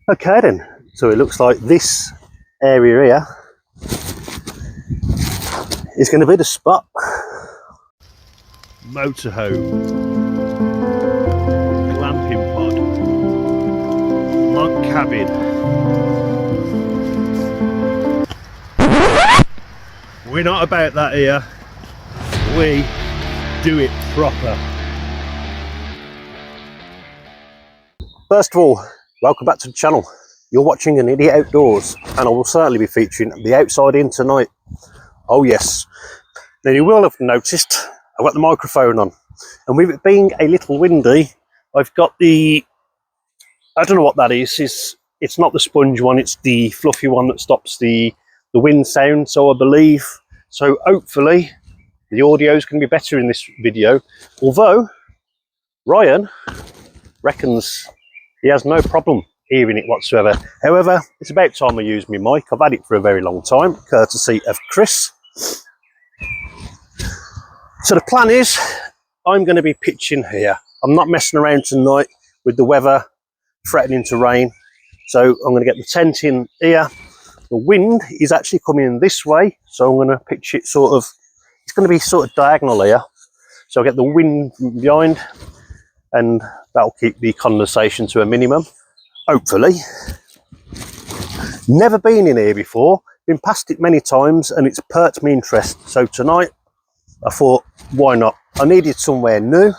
Okay then, so it looks like this area here is going to be the spot. Motorhome, glamping pod, log cabin. We're not about that here, we do it proper. First of all, welcome back to the channel. You're watching An Idiot Outdoors, and I will certainly be featuring the outside in tonight. Oh yes. Now you will have noticed I've got the microphone on, and with it being a little windy, I've got the, I don't know what that is, it's not the sponge one, it's the fluffy one that stops the wind sound, so I believe. So hopefully the audio is going to be better in this video, although Ryan reckons he has no problem hearing it whatsoever. However, it's about time I use my mic. I've had it for a very long time, courtesy of Chris. So the plan is, I'm going to be pitching here. I'm not messing around tonight with the weather threatening to rain. So I'm going to get the tent in here. The wind is actually coming this way, so I'm going to pitch it sort of, it's going to be sort of diagonal here. So I'll get the wind from behind, and that'll keep the condensation to a minimum, hopefully. Never been in here before, been past it many times, and it's perked my interest. So tonight I thought, why not? I needed somewhere new.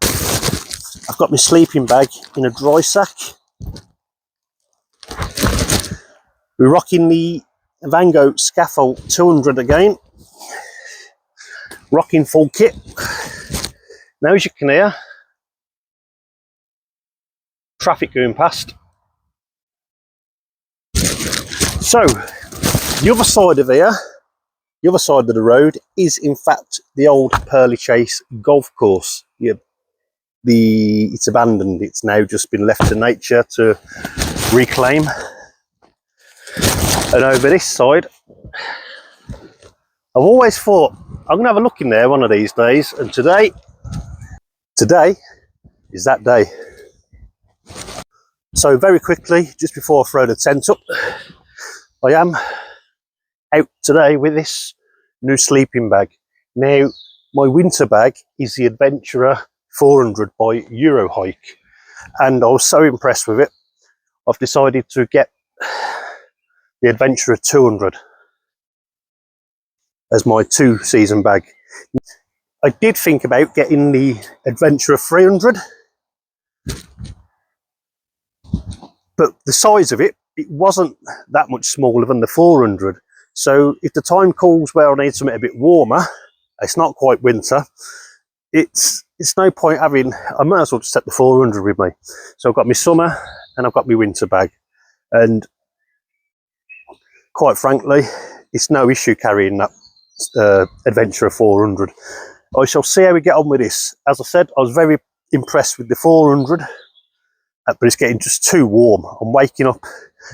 I've got my sleeping bag in a dry sack. We're rocking the Vango Scaffold 200 again. Rocking full kit. Now as you can hear, traffic going past. So the other side of here, the other side of the road, is in fact the old Purley Chase golf course. Yeah, it's abandoned. It's now just been left to nature to reclaim. And over this side, I've always thought I'm going to have a look in there one of these days, and today is that day. So very quickly, just before I throw the tent up, I am out today with this new sleeping bag. Now, my winter bag is the Adventurer 400 by Eurohike, and I was so impressed with it, I've decided to get the Adventurer 200 as my 2-season bag. I did think about getting the Adventurer 300, but the size of it wasn't that much smaller than the 400. So if the time calls where I need something a bit warmer, it's not quite winter, it's no point having, I might as well just take the 400 with me. So I've got my summer and I've got my winter bag, and quite frankly, it's no issue carrying that Adventurer 400. I shall see how we get on with this. As I said, I was very impressed with the 400, but it's getting just too warm. I'm waking up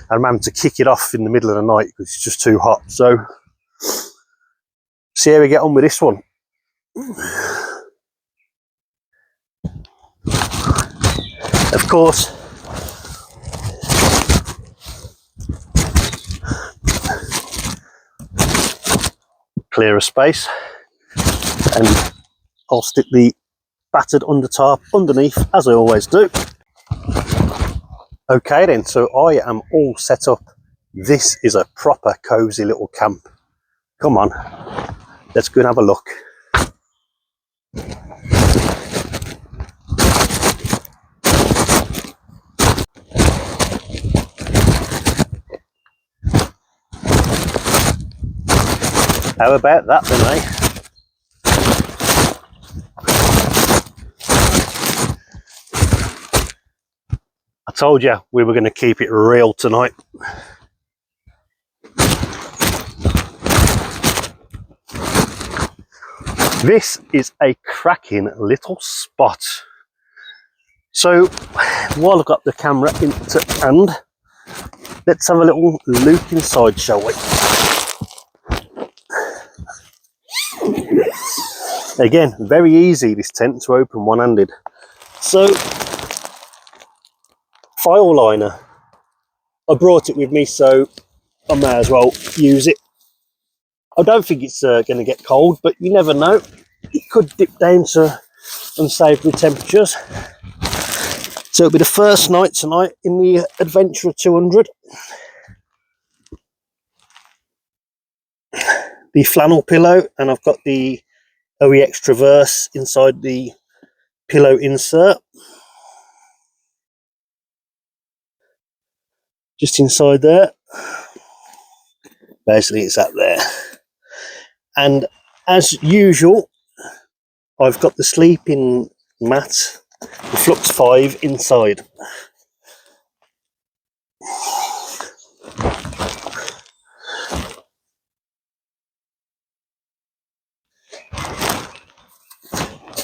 and I'm having to kick it off in the middle of the night because it's just too hot. So see how we get on with this one. Of course, clear a space, and I'll stick the battered under tarp underneath, as I always do. Okay then, so I am all set up. This is a proper cozy little camp. Come on, let's go and have a look. How about that then, eh? I told you we were going to keep it real tonight. This is a cracking little spot. So while I've got the camera in hand, let's have a little look inside, shall we? Again, very easy this tent to open one-handed. So, file liner, I brought it with me, so I may as well use it. I don't think it's going to get cold, but you never know. It could dip down to unsavoury temperatures. So it'll be the first night tonight in the Adventurer 200. The flannel pillow, and I've got the OEX Traverse inside the pillow insert. Just inside there. Basically it's up there. And as usual, I've got the sleeping mat, the Flux 5 inside.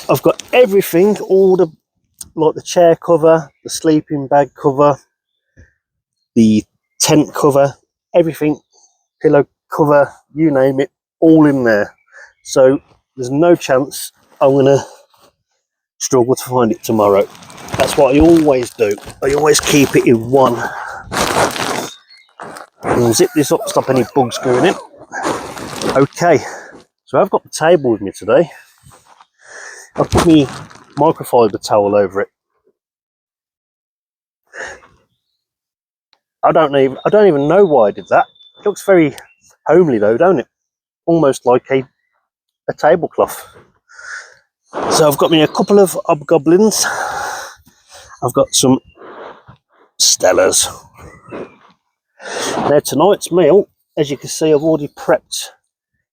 I've got everything, all the, like the chair cover, the sleeping bag cover, the tent cover, everything, pillow cover, you name it, all in there. So there's no chance I'm going to struggle to find it tomorrow. That's what I always do. I always keep it in one. And zip this up, stop any bugs going in. Okay, so I've got the table with me today. I've put my microfiber towel over it. I don't even know why I did that. It looks very homely though, don't it? Almost like a tablecloth. So I've got me a couple of hobgoblins. I've got some Stellas. Now tonight's meal, as you can see, I've already prepped.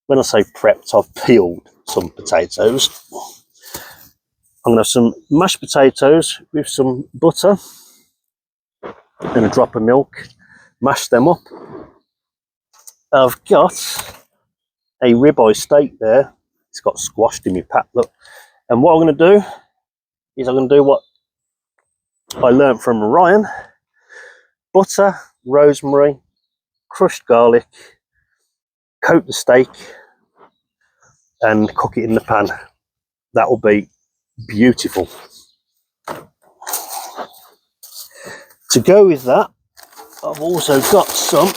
When I say prepped, I've peeled some potatoes. I'm going to have some mashed potatoes with some butter and a drop of milk. Mash them up. I've got a ribeye steak there. It's got squashed in my pat, look. And what I'm going to do is I'm going to do what I learned from Ryan. Butter, rosemary, crushed garlic, coat the steak and cook it in the pan. That will be beautiful. To go with that, I've also got some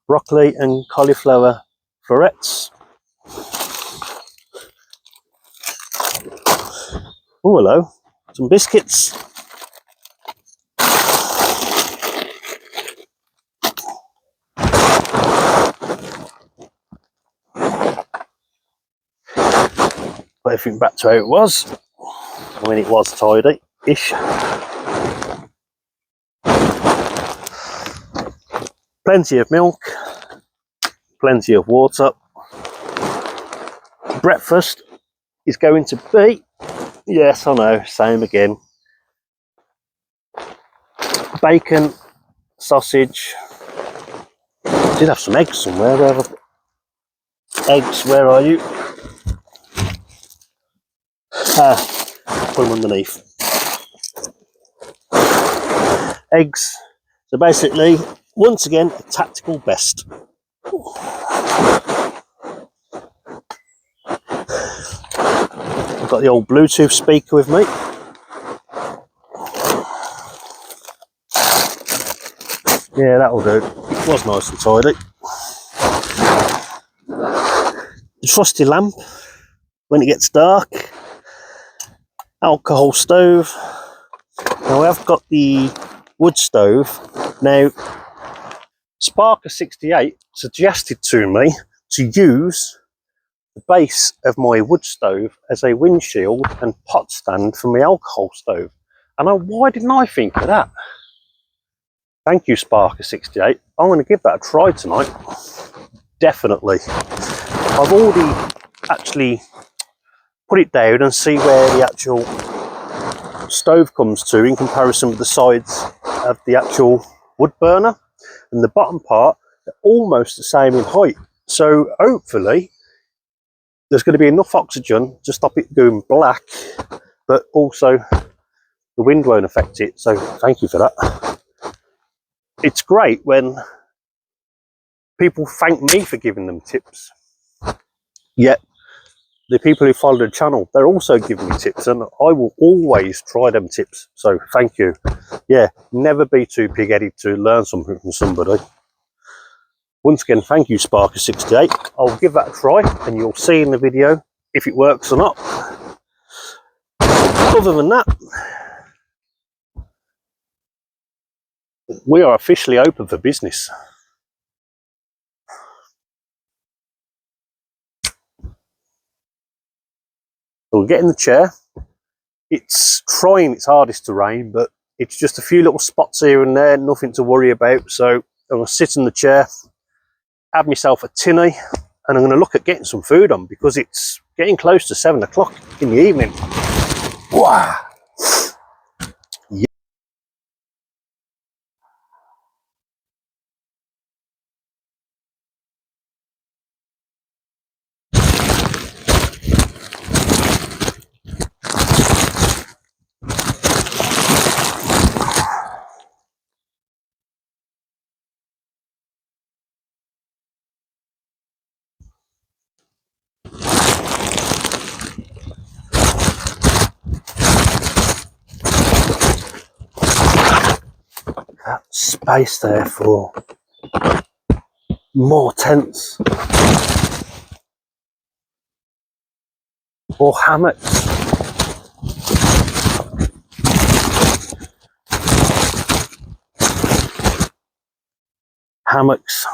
broccoli and cauliflower florets. Oh, hello. Some biscuits. Put everything back to how it was. I mean, it was tidy-ish. Plenty of milk. Plenty of water. Breakfast is going to be, yes, I know, same again. Bacon, sausage. I did have some eggs somewhere. Where have I... Eggs, where are you? Put them underneath. Eggs. So basically, once again, a tactical best. I've got the old Bluetooth speaker with me. Yeah, that'll do. It was nice and tidy. The trusty lamp when it gets dark. Alcohol stove. Now I've got the wood stove. Now Sparker 68 suggested to me to use the base of my wood stove as a windshield and pot stand for my alcohol stove. And why didn't I think of that? Thank you, Sparker 68. I'm going to give that a try tonight. Definitely. I've already actually put it down and see where the actual stove comes to in comparison with the sides of the actual wood burner. And the bottom part, they're almost the same in height. So hopefully there's going to be enough oxygen to stop it going black, but also the wind won't affect it. So thank you for that. It's great when people thank me for giving them tips, yet the people who follow the channel, they're also giving me tips, and I will always try them tips. So thank you. Yeah, never be too pig-headed to learn something from somebody. Once again, thank you, Sparker68. I'll give that a try, and you'll see in the video if it works or not. Other than that, we are officially open for business. So we'll get in the chair. It's trying its hardest to rain, but it's just a few little spots here and there, nothing to worry about. So I'm going to sit in the chair, have myself a tinny, and I'm going to look at getting some food on because it's getting close to 7 o'clock in the evening. Wow. Yeah. That space there for more tents or hammocks. Hammocks.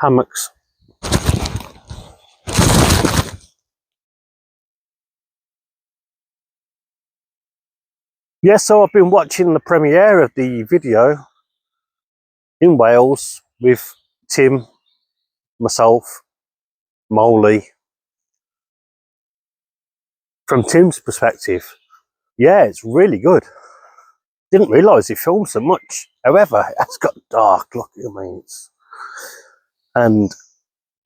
Hammocks. Yeah, so I've been watching the premiere of the video in Wales with Tim, myself, Molly. From Tim's perspective, yeah, it's really good. Didn't realise he filmed so much. However, it has got dark, look at me. And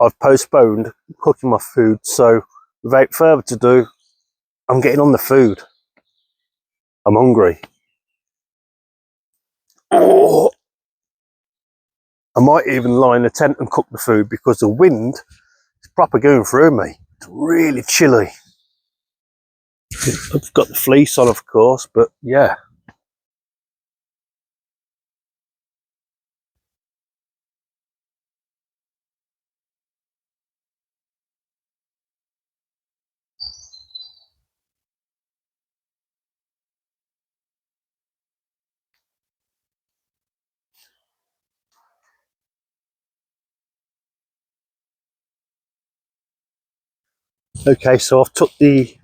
I've postponed cooking my food, so without further ado, I'm getting on the food. I'm hungry. Oh, I might even lie in a tent and cook the food because the wind is proper going through me. It's really chilly. I've got the fleece on, of course, but yeah. Okay, so I've took the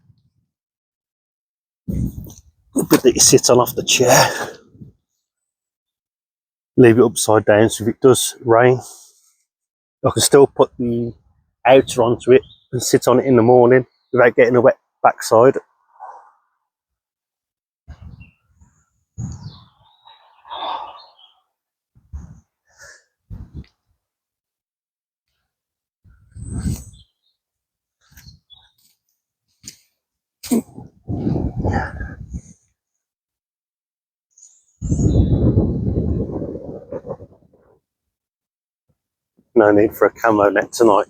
bit that you sit on off the chair, leave it upside down so if it does rain, I can still put the outer onto it and sit on it in the morning without getting a wet backside. No need for a camo net tonight.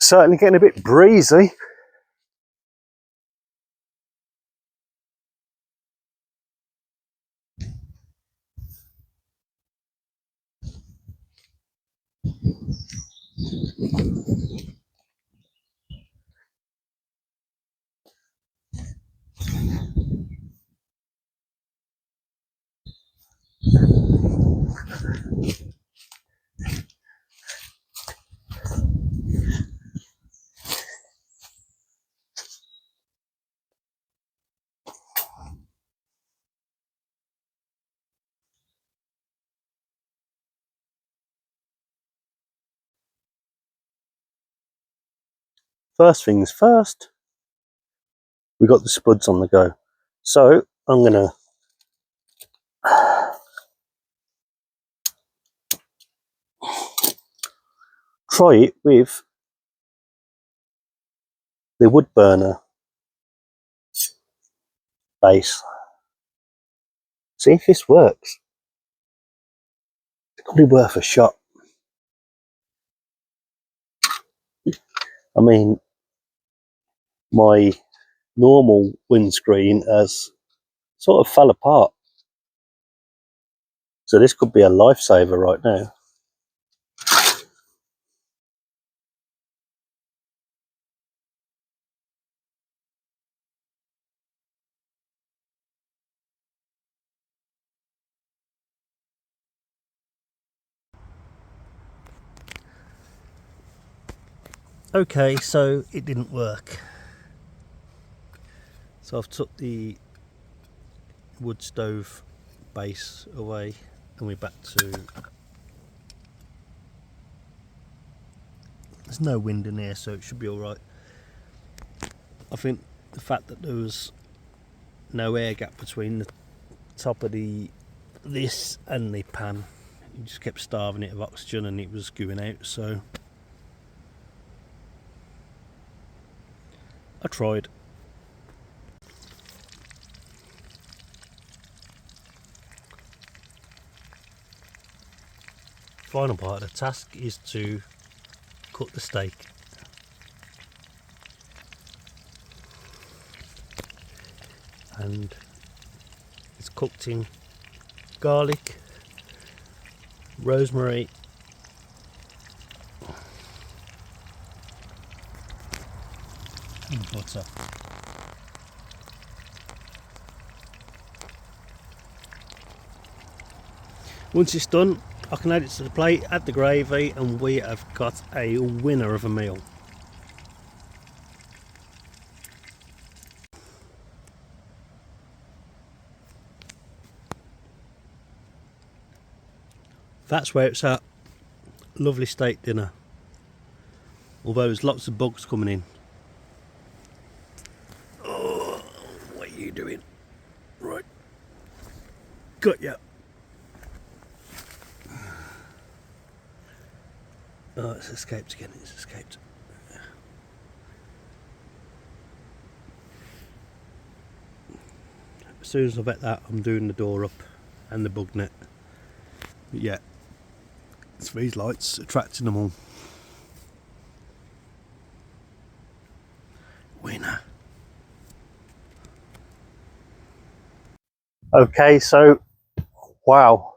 Certainly getting a bit breezy. First things first, we got the spuds on the go. So I'm gonna try it with the wood burner base. See if this works. It's got to be worth a shot. I mean, my normal windscreen has sort of fell apart. So this could be a lifesaver right now. Okay, so it didn't work. So I've took the wood stove base away and we're back to... There's no wind in here, so it should be alright. I think the fact that there was no air gap between the top of this and the pan, you just kept starving it of oxygen and it was going out, so I tried. Final part of the task is to cut the steak. And it's cooked in garlic, rosemary, and butter. Once it's done, I can add it to the plate, add the gravy, and we have got a winner of a meal. That's where it's at. Lovely steak dinner. Although there's lots of bugs coming in. Oh, what are you doing? Right. Got ya. Oh, it's escaped again, it's escaped. As soon as I bet that, I'm doing the door up and the bug net. But yeah, it's these lights attracting them all. Winner. Okay, so, wow.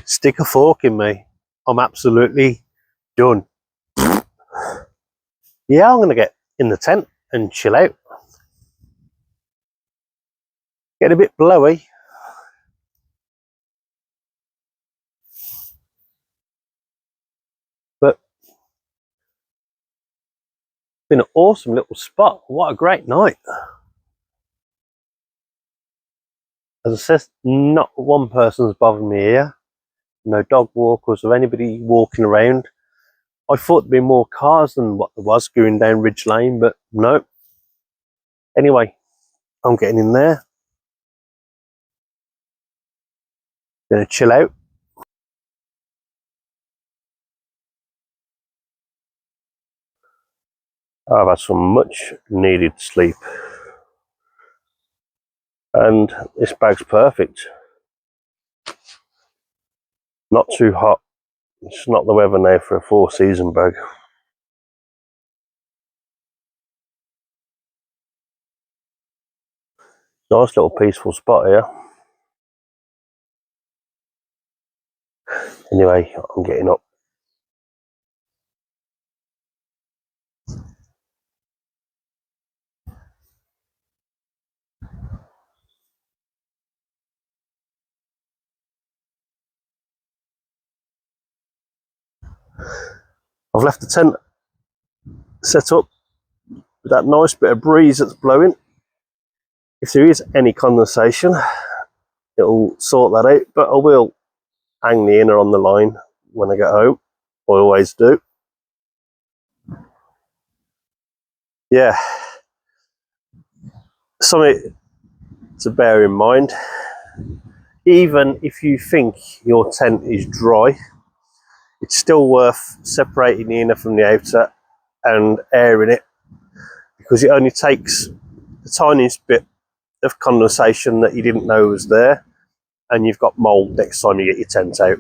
Stick a fork in me. I'm absolutely done. Yeah, I'm going to get in the tent and chill out. Get a bit blowy. But been an awesome little spot. What a great night. As I said, not one person's bothered me here. No dog walkers or anybody walking around. I thought there'd be more cars than what there was going down Ridge Lane, but no. Anyway, I'm getting in there. Gonna chill out. I've had some much needed sleep. And this bag's perfect. Not too hot. It's not the weather now for a 4-season bag. Nice little peaceful spot here. Anyway, I'm getting up. I've left the tent set up with that nice bit of breeze that's blowing. If there is any condensation, it'll sort that out, but I will hang the inner on the line when I get home. I always do. Yeah, something to bear in mind. Even if you think your tent is dry, it's still worth separating the inner from the outer and airing it, because it only takes the tiniest bit of condensation that you didn't know was there, and you've got mold next time you get your tent out.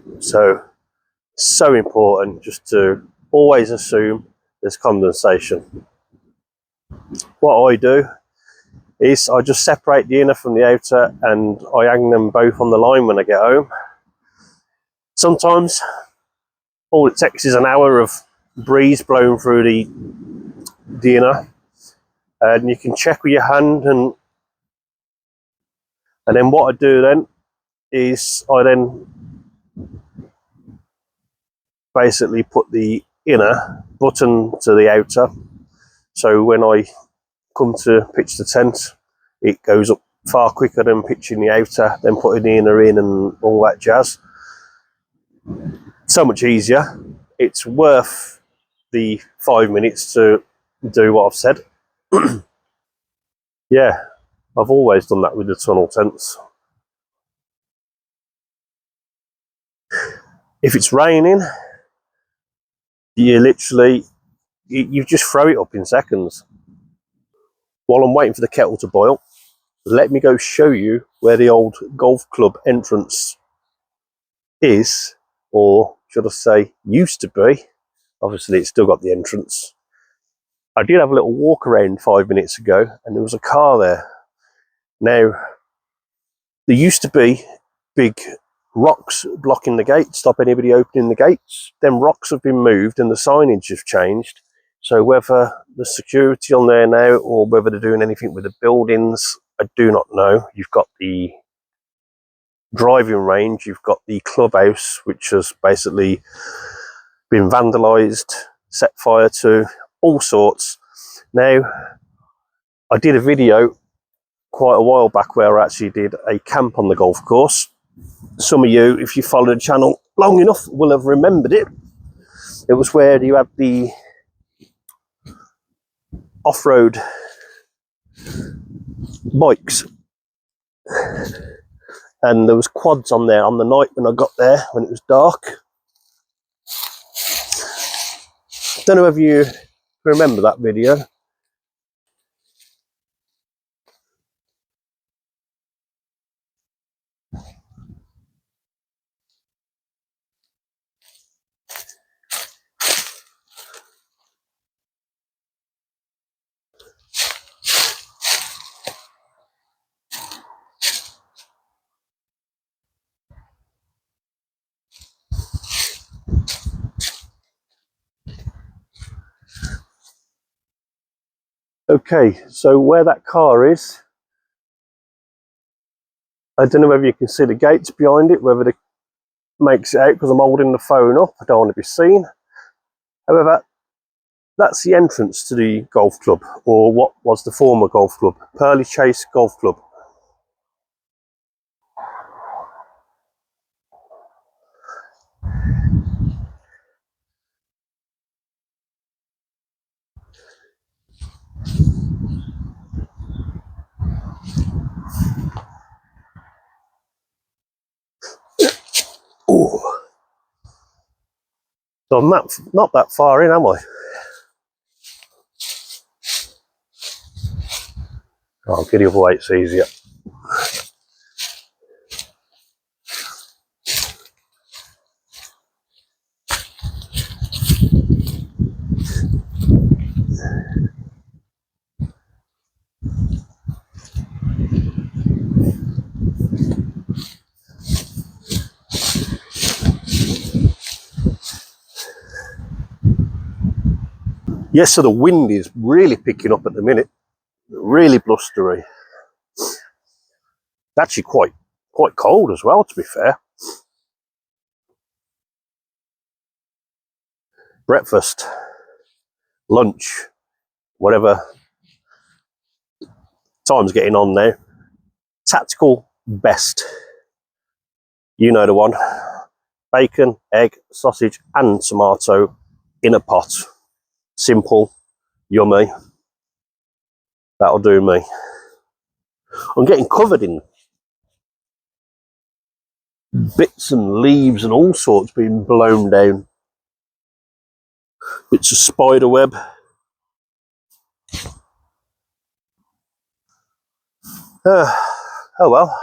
So important just to always assume there's condensation. What I do is I just separate the inner from the outer, and I hang them both on the line when I get home. Sometimes all it takes is an hour of breeze blowing through the inner, and you can check with your hand, and then what I do then is I then basically put the inner button to the outer, so when I come to pitch the tent, it goes up far quicker than pitching the outer, then putting the inner in and all that jazz. So much easier. It's worth the 5 minutes to do what I've said. Yeah, I've always done that with the tunnel tents. If it's raining, you literally, you just throw it up in seconds. While I'm waiting for the kettle to boil, let me go show you where the old golf club entrance is, or should I say used to be. Obviously it's still got the entrance. I did have a little walk around 5 minutes ago, and there was a car there. Now, there used to be big rocks blocking the gate, stop anybody opening the gates. Them rocks have been moved and the signage have changed. So whether the security on there now, or whether they're doing anything with the buildings, I do not know. You've got the driving range, you've got the clubhouse, which has basically been vandalised, set fire to, all sorts. Now, I did a video quite a while back where I actually did a camp on the golf course. Some of you, if you followed the channel long enough, will have remembered it. It was where you had the off-road bikes, and there was quads on there on the night when I got there, when it was dark. Don't know if you remember that video. Okay, so where that car is, I don't know whether you can see the gates behind it, whether it makes it out because I'm holding the phone up. I don't want to be seen. However, that's the entrance to the golf club, or what was the former golf club, Purley Chase Golf Club. Ooh. So I'm not that far in, am I? I'll get the other way, it's easier. Yes, so the wind is really picking up at the minute, really blustery. It's actually quite cold as well, to be fair. Breakfast, lunch, whatever time's getting on now. Tactical best. You know the one. Bacon, egg, sausage and tomato in a pot. Simple, yummy. That'll do me. I'm getting covered in bits and leaves and all sorts being blown down. Bits of spider web. Oh well,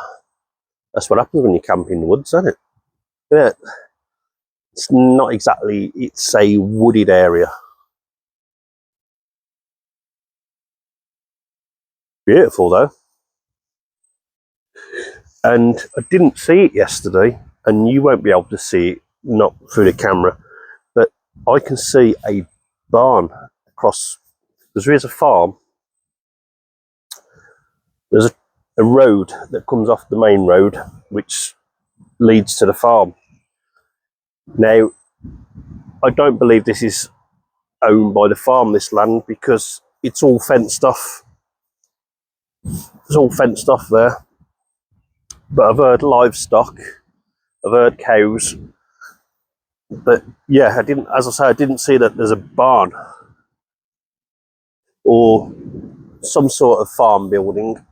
That's what happens when you camp in the woods, isn't it? Yeah. It's not exactly, it's a wooded area. Beautiful though. And I didn't see it yesterday, and you won't be able to see it, not through the camera, but I can see a barn across, because there is a farm. There's a road that comes off the main road, which leads to the farm. Now, I don't believe this is owned by the farm, this land, because it's all fenced off. It's all fenced off there. But I've heard livestock, I've heard cows. But yeah, I didn't, as I say, I didn't see that there's a barn or some sort of farm building.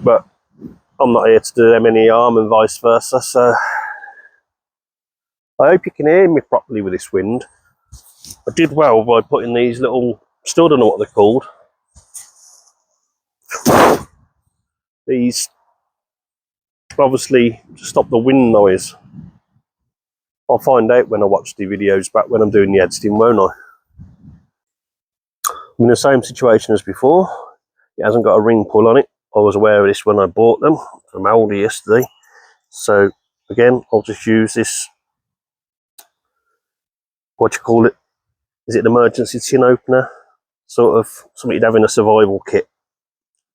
But I'm not here to do them any harm and vice versa, so I hope you can hear me properly with this wind. I did well by putting these little, still don't know what they're called, these obviously to stop the wind noise. I'll find out when I watch the videos back when I'm doing the editing, won't I? I'm in the same situation as before. It hasn't got a ring pull on it. I was aware of this when I bought them from Aldi yesterday. So again, I'll just use this, what do you call it? Is it an emergency tin opener? Sort of something you'd have in a survival kit.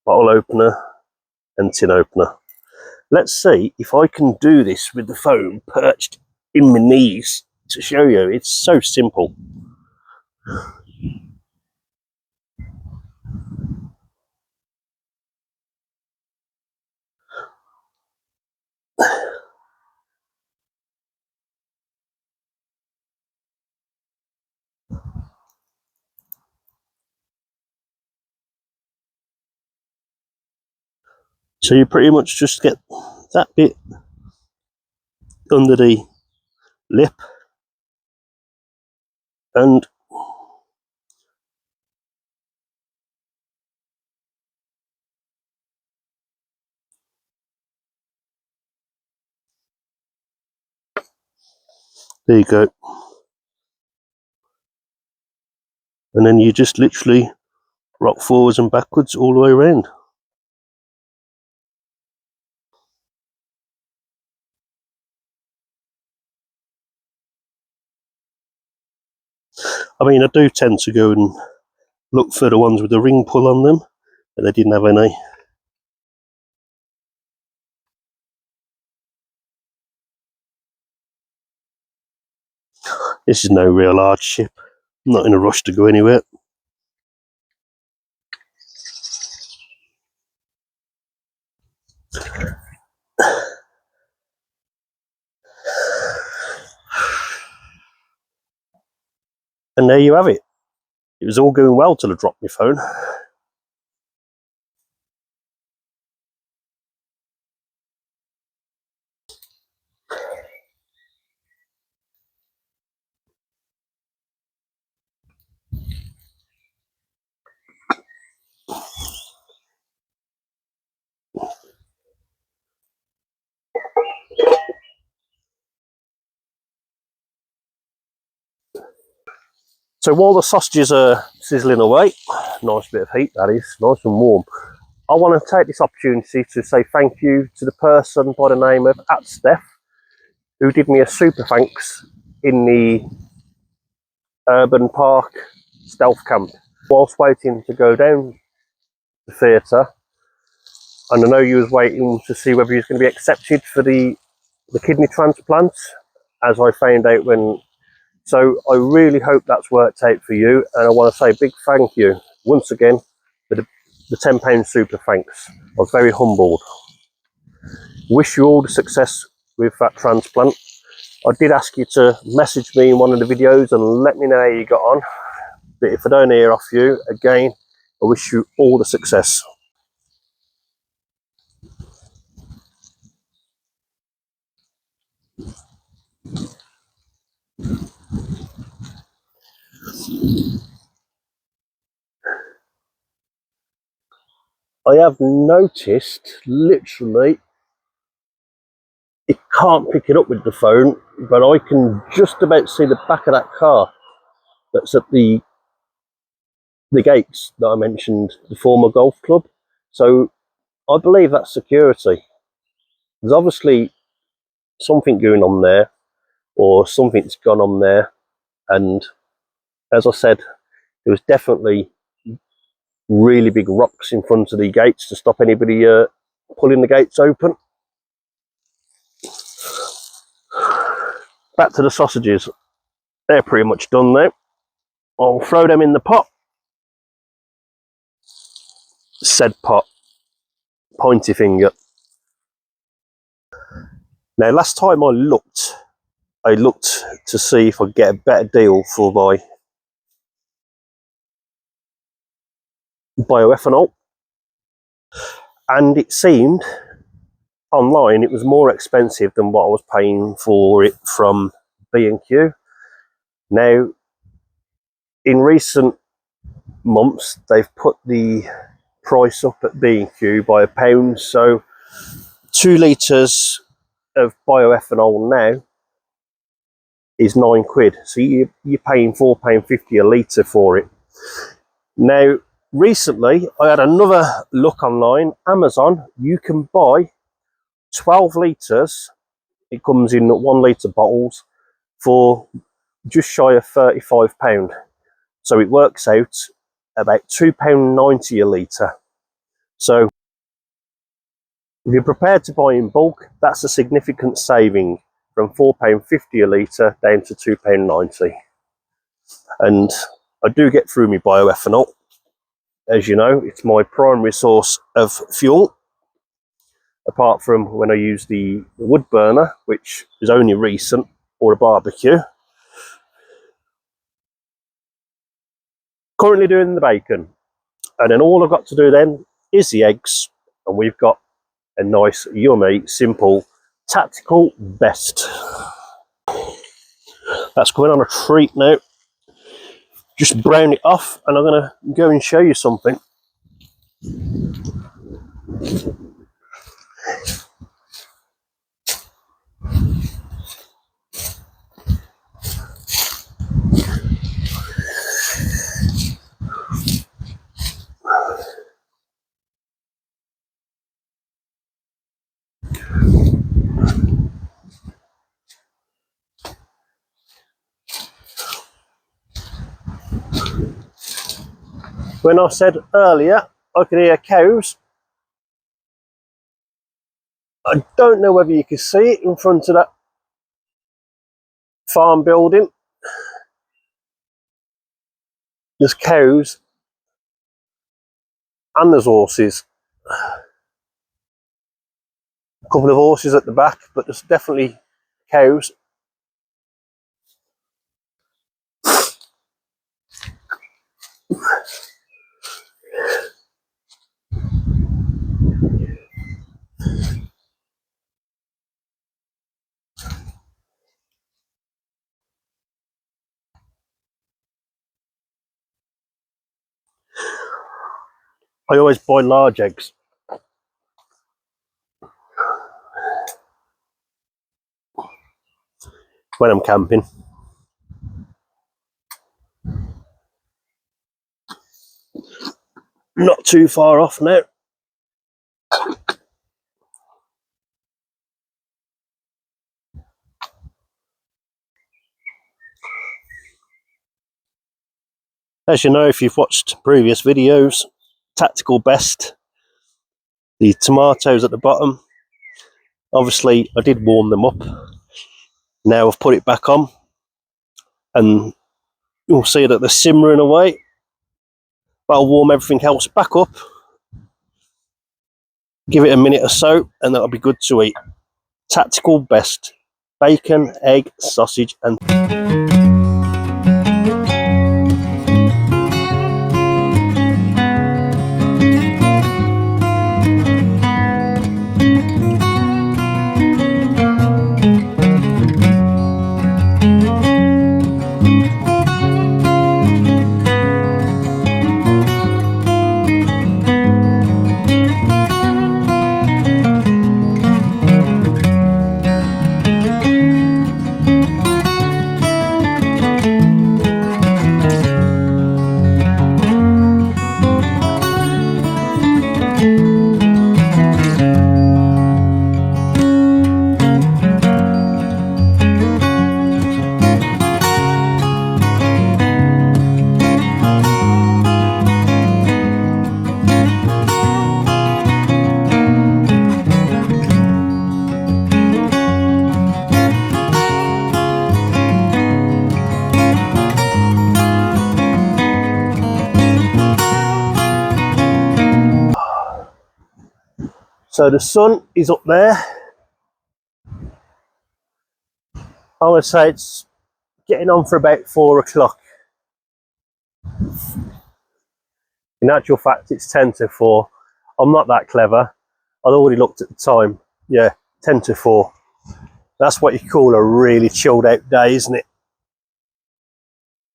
Bottle opener and tin opener. Let's see if I can do this with the phone perched in my knees to show you. It's so simple. So you pretty much just get that bit under the lip and there you go. And then you just literally rock forwards and backwards all the way around. I mean, I do tend to go and look for the ones with the ring pull on them, but they didn't have any. This is no real hardship. I'm not in a rush to go anywhere. And there you have it. It was all going well till I dropped my phone. So while the sausages are sizzling away, nice bit of heat that is, nice and warm, I want to take this opportunity to say thank you to the person by the name of @Steph, who did me a super thanks in the Urban Park stealth camp. Whilst waiting to go down the theatre, and I know you was waiting to see whether he was going to be accepted for the kidney transplant, as I found out when. So I really hope that's worked out for you, and I want to say a big thank you once again for the £10 super thanks. I was very humbled. Wish you all the success with that transplant. I did ask you to message me in one of the videos and let me know how you got on. But if I don't hear off you, again, I wish you all the success. I have noticed, literally, you can't pick it up with the phone, but I can just about see the back of that car that's at the gates that I mentioned, the former golf club. So I believe that's security. There's obviously something going on there, or something's gone on there, and as I said, there was definitely really big rocks in front of the gates to stop anybody pulling the gates open. Back to the sausages. They're pretty much done now. I'll throw them in the pot. Said pot. Pointy finger. Now, last time I looked to see if I could get a better deal for my bioethanol, and it seemed online it was more expensive than what I was paying for it from B&Q. Now, in recent months, they've put the price up at B&Q by £1, so 2 litres of bioethanol now is £9, so you're paying £4.50 a litre for it. Now, recently I had another look online. Amazon, you can buy 12 litres, it comes in 1 litre bottles, for just shy of £35. So it works out about £2.90 a litre. So if you're prepared to buy in bulk, that's a significant saving, from £4.50 a litre down to £2.90. And I do get through my bioethanol. As you know, it's my primary source of fuel, apart from when I use the wood burner, which is only recent, or a barbecue. Currently doing the bacon, and then all I've got to do then is the eggs, and we've got a nice, yummy, simple, tactical best. That's coming on a treat now. Just brown it off, and I'm going to go and show you something. When I said earlier I could hear cows, I don't know whether you can see it in front of that farm building. There's cows and there's horses. A couple of horses at the back, but there's definitely cows. I always buy large eggs. When I'm camping. Not too far off now. As you know, if you've watched previous videos, tactical best, the tomatoes at the bottom, obviously I did warm them up. Now I've put it back on, and you'll see that they're simmering away. That'll warm everything else back up. Give it a minute or so, and that'll be good to eat. Tactical best. Bacon, egg, sausage, and So the sun is up there. I would say it's getting on for about 4 o'clock. In actual fact, it's 10 to 4. I'm not that clever. I'd already looked at the time. Yeah, 10 to 4. That's what you call a really chilled out day, isn't it?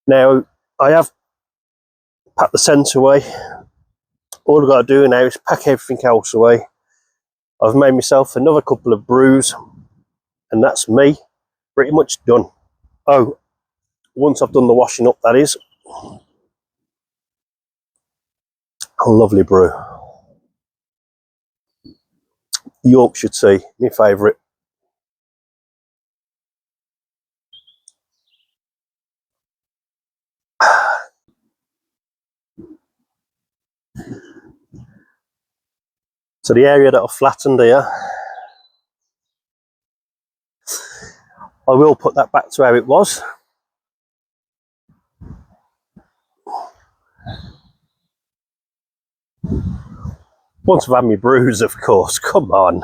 Now, I have packed the scent away. All I've got to do now is pack everything else away. I've made myself another couple of brews, and that's me pretty much done. Oh, once I've done the washing up, that is. A lovely brew. Yorkshire tea, my favourite. So the area that I've flattened here, I will put that back to how it was. Once I've had my brews, of course, come on.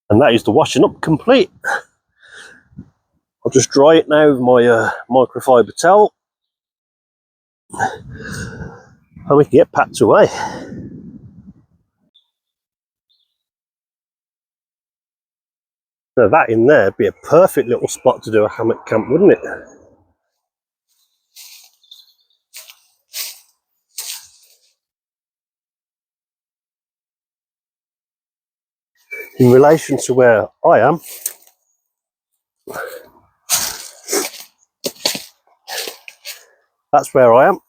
And that is the washing up complete. I'll just dry it now with my microfiber towel. And we can get packed away. Now that in there would be a perfect little spot to do a hammock camp, wouldn't it? In relation to where I am, that's where I am,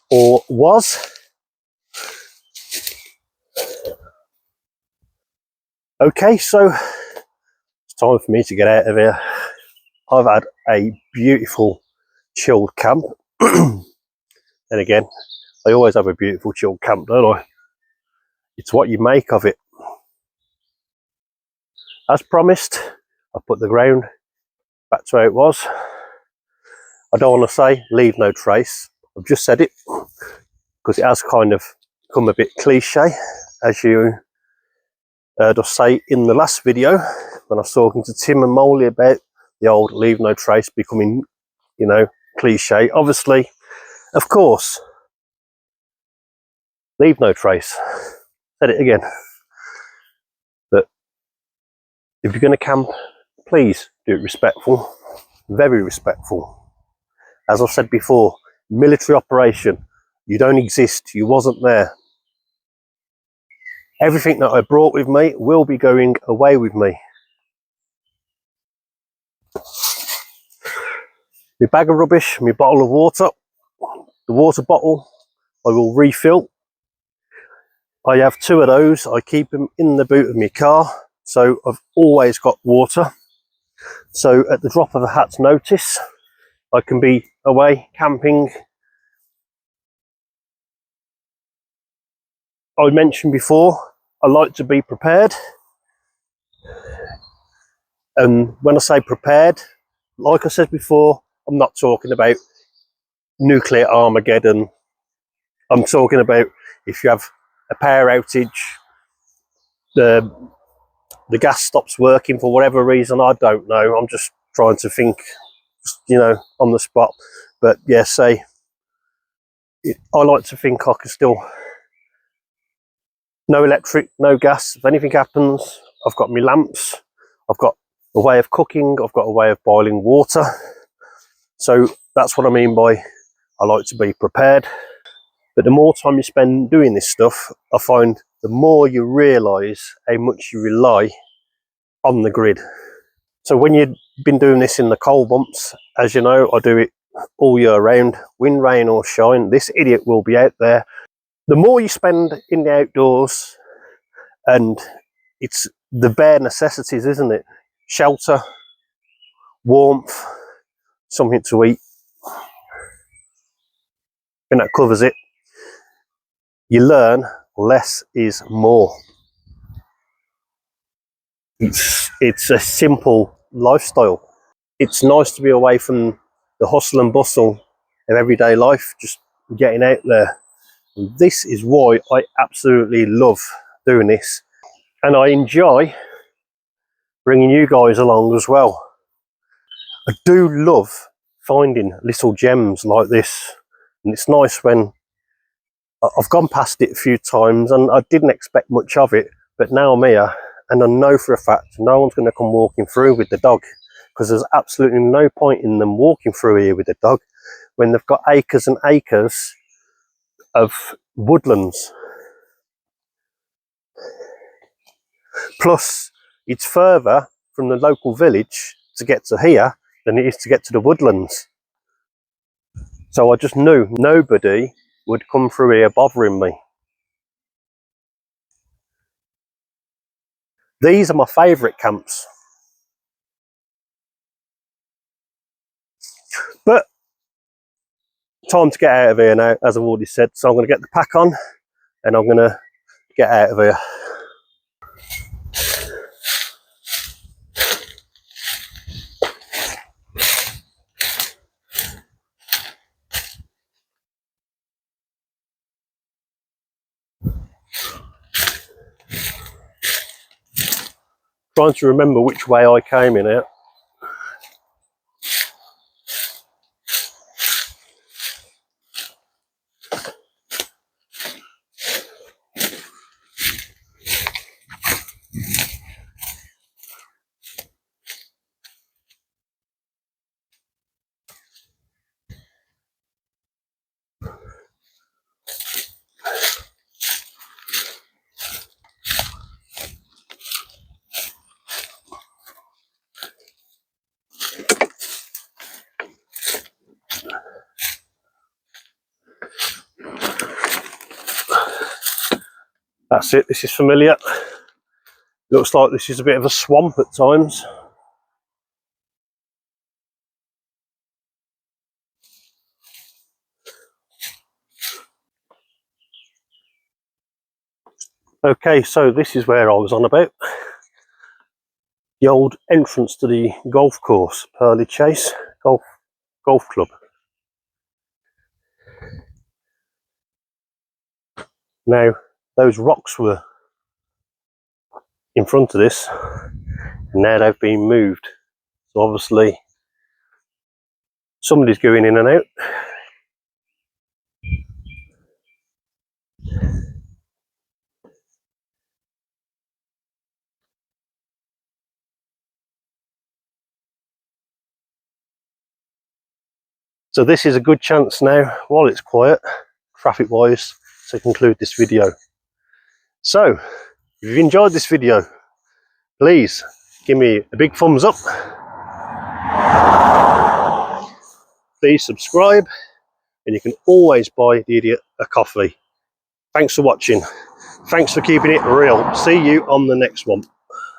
or was. Okay, so it's time for me to get out of here. I've had a beautiful chilled camp. And again, I always have a beautiful chilled camp, don't I? It's what you make of it. As promised, I put the ground back to how it was. I don't want to say leave no trace. I've just said it because it has kind of become a bit cliche, as you heard us say in the last video when I was talking to Tim and Molly about the old leave no trace becoming, you know, cliche. Obviously, of course, leave no trace. Said it again. But if you're going to camp, please do it respectful, very respectful. As I've said before, military operation, you don't exist, you wasn't there. Everything that I brought with me will be going away with me. My bag of rubbish, my bottle of water, the water bottle I will refill. I have 2 of those, I keep them in the boot of my car, so I've always got water. So at the drop of a hat's notice, I can be away camping. I mentioned before, I like to be prepared. And when I say prepared, like I said before, I'm not talking about nuclear Armageddon. I'm talking about if you have a power outage, the gas stops working for whatever reason, I don't know. I'm just trying to think, you know, on the spot. But yeah, I like to think I can still, no electric, no gas. If anything happens, I've got my lamps, I've got a way of cooking, I've got a way of boiling water. So that's what I mean by I like to be prepared. But the more time you spend doing this stuff, I find the more you realise how much you rely on the grid. So when you've been doing this in the cold months, as you know, I do it all year round, wind, rain or shine, this idiot will be out there. The more you spend in the outdoors, and it's the bare necessities, isn't it? Shelter, warmth, something to eat, and that covers it. You learn less is more. It's a simple lifestyle. It's nice to be away from the hustle and bustle of everyday life, just getting out there And this is why I absolutely love doing this, and I enjoy bringing you guys along as well. I do love finding little gems like this, and it's nice when I've gone past it a few times and I didn't expect much of it, but now I'm here and I know for a fact no one's going to come walking through with the dog, because there's absolutely no point in them walking through here with the dog when they've got acres and acres of woodlands. Plus, it's further from the local village to get to here than it is to get to the woodlands. So I just knew nobody would come through here bothering me. These are my favourite camps. But time to get out of here now, as I've already said. So I'm going to get the pack on and I'm going to get out of here. Trying to remember which way I came in out. That's it, this is familiar. Looks like this is a bit of a swamp at times. Okay, so this is where I was on about. The old entrance to the golf course, Purley Chase Golf Club. Now, those rocks were in front of this, and now they've been moved. So obviously, somebody's going in and out. So this is a good chance now, while it's quiet, traffic-wise, to conclude this video. So, if you've enjoyed this video, please give me a big thumbs up. Please subscribe, and you can always buy the idiot a coffee. Thanks for watching. Thanks for keeping it real. See you on the next one.